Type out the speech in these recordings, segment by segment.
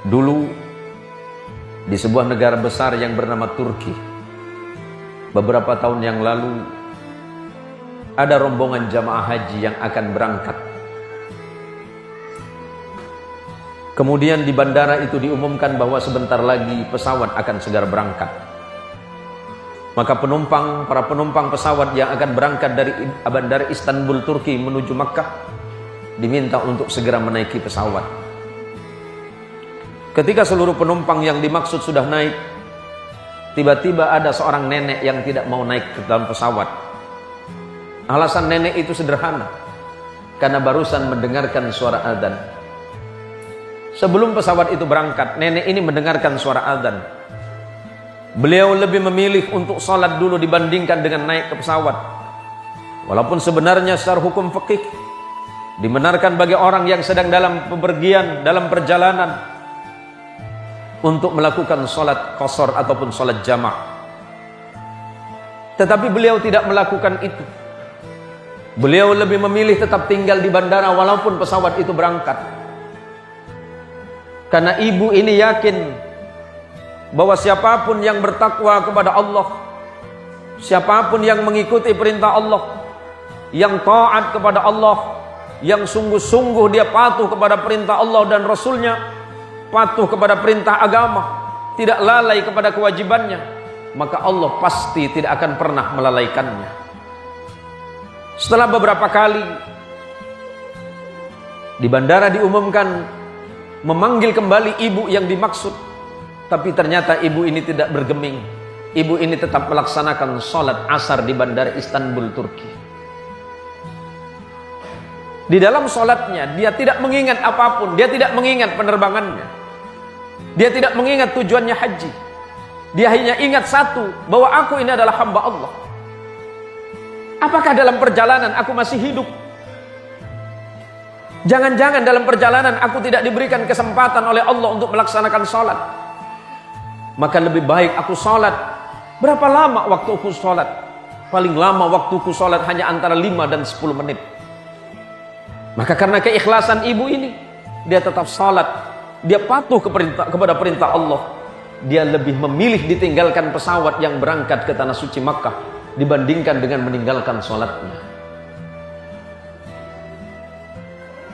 Dulu di sebuah negara besar yang bernama Turki, beberapa tahun yang lalu ada rombongan jamaah haji yang akan berangkat. Kemudian di bandara itu diumumkan bahwa sebentar lagi pesawat akan segera berangkat. Maka para penumpang pesawat yang akan berangkat dari bandara Istanbul Turki menuju Makkah diminta untuk segera menaiki pesawat. Ketika seluruh penumpang yang dimaksud sudah naik, tiba-tiba ada seorang nenek yang tidak mau naik ke dalam pesawat. Alasan nenek itu sederhana, karena barusan mendengarkan suara adzan. Sebelum pesawat itu berangkat, nenek ini mendengarkan suara adzan. Beliau lebih memilih untuk sholat dulu dibandingkan dengan naik ke pesawat. Walaupun sebenarnya secara hukum fikih dibenarkan bagi orang yang sedang dalam bepergian, dalam perjalanan, untuk melakukan sholat qasar ataupun sholat jamaah. Tetapi beliau tidak melakukan itu. Beliau lebih memilih tetap tinggal di bandara walaupun pesawat itu berangkat. Karena ibu ini yakin bahwa siapapun yang bertakwa kepada Allah, siapapun yang mengikuti perintah Allah, yang taat kepada Allah, yang sungguh-sungguh dia patuh kepada perintah Allah dan Rasulnya, patuh kepada perintah agama, tidak lalai kepada kewajibannya, maka Allah pasti tidak akan pernah melalaikannya. Setelah beberapa kali di bandara diumumkan memanggil kembali ibu yang dimaksud, tapi ternyata ibu ini tidak bergeming. Ibu ini tetap melaksanakan sholat asar di bandara Istanbul Turki. Di dalam sholatnya dia tidak mengingat apapun, dia tidak mengingat penerbangannya, dia tidak mengingat tujuannya haji. Dia hanya ingat satu, bahwa aku ini adalah hamba Allah. Apakah dalam perjalanan aku masih hidup? Jangan-jangan dalam perjalanan aku tidak diberikan kesempatan oleh Allah untuk melaksanakan sholat. Maka lebih baik aku sholat. Berapa lama waktu aku sholat? Paling lama waktu aku sholat hanya antara 5 dan 10 menit. Maka karena keikhlasan ibu ini, dia tetap sholat. Dia patuh kepada perintah Allah. Dia lebih memilih ditinggalkan pesawat yang berangkat ke tanah suci Makkah dibandingkan dengan meninggalkan sholatnya.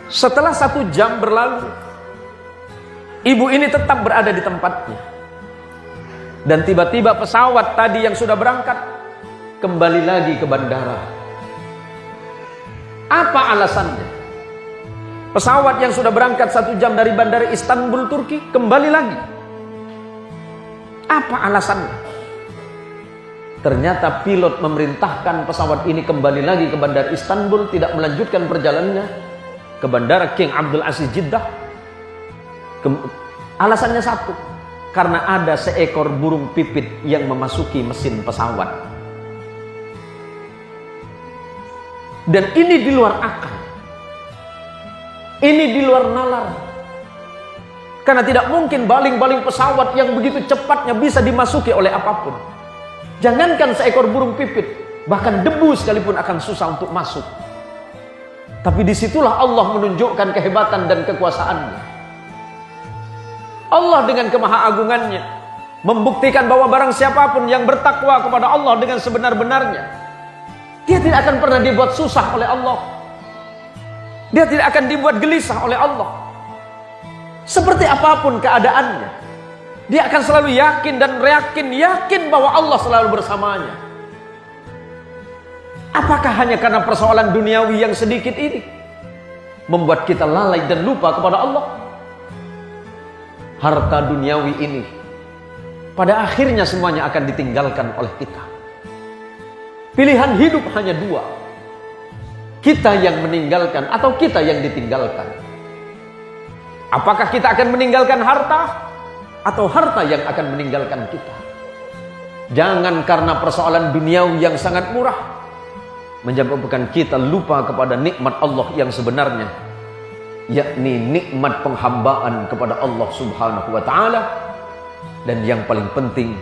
Setelah 1 jam berlalu, ibu ini tetap berada di tempatnya. Dan tiba-tiba pesawat tadi yang sudah berangkat kembali lagi ke bandara. Apa alasannya? Pesawat yang sudah berangkat 1 jam dari bandara Istanbul Turki kembali lagi. Apa alasannya? Ternyata pilot memerintahkan pesawat ini kembali lagi ke bandara Istanbul, tidak melanjutkan perjalanannya ke bandara King Abdul Aziz Jeddah. Alasannya satu, karena ada seekor burung pipit yang memasuki mesin pesawat. Dan ini di luar akal. Ini di luar nalar. Karena tidak mungkin baling-baling pesawat yang begitu cepatnya bisa dimasuki oleh apapun. Jangankan seekor burung pipit, bahkan debu sekalipun akan susah untuk masuk. Tapi disitulah Allah menunjukkan kehebatan dan kekuasaannya. Allah dengan kemahaagungannya membuktikan bahwa barang siapapun yang bertakwa kepada Allah dengan sebenar-benarnya, dia tidak akan pernah dibuat susah oleh Allah. Dia tidak akan dibuat gelisah oleh Allah. Seperti apapun keadaannya, dia akan selalu yakin dan yakin bahwa Allah selalu bersamanya. Apakah hanya karena persoalan duniawi yang sedikit ini membuat kita lalai dan lupa kepada Allah? Harta duniawi ini pada akhirnya semuanya akan ditinggalkan oleh kita. Pilihan hidup hanya 2. Kita yang meninggalkan atau kita yang ditinggalkan. Apakah kita akan meninggalkan harta atau harta yang akan meninggalkan kita? Jangan karena persoalan duniawi yang sangat murah menyebabkan kita lupa kepada nikmat Allah yang sebenarnya, yakni nikmat penghambaan kepada Allah Subhanahu wa taala. Dan yang paling penting,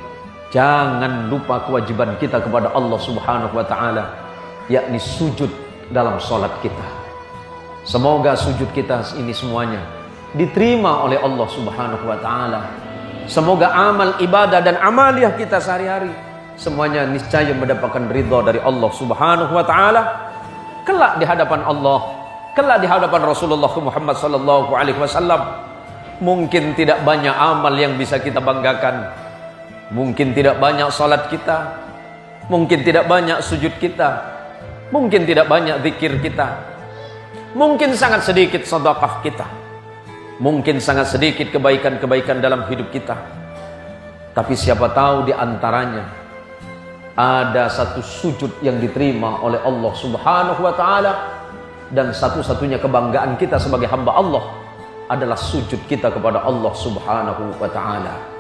jangan lupa kewajiban kita kepada Allah Subhanahu wa taala, yakni sujud dalam sholat kita. Semoga sujud kita ini semuanya diterima oleh Allah Subhanahu wa taala. Semoga amal ibadah dan amaliyah kita sehari-hari semuanya niscaya mendapatkan ridha dari Allah Subhanahu wa taala kelak di hadapan Allah, kelak di hadapan Rasulullah Muhammad sallallahu alaihi wasallam. Mungkin tidak banyak amal yang bisa kita banggakan, mungkin tidak banyak salat kita, mungkin tidak banyak sujud kita, mungkin tidak banyak zikir kita, mungkin sangat sedikit sedekah kita, mungkin sangat sedikit kebaikan-kebaikan dalam hidup kita. Tapi siapa tahu di antaranya ada satu sujud yang diterima oleh Allah Subhanahu wa taala, dan satu-satunya kebanggaan kita sebagai hamba Allah adalah sujud kita kepada Allah Subhanahu wa taala.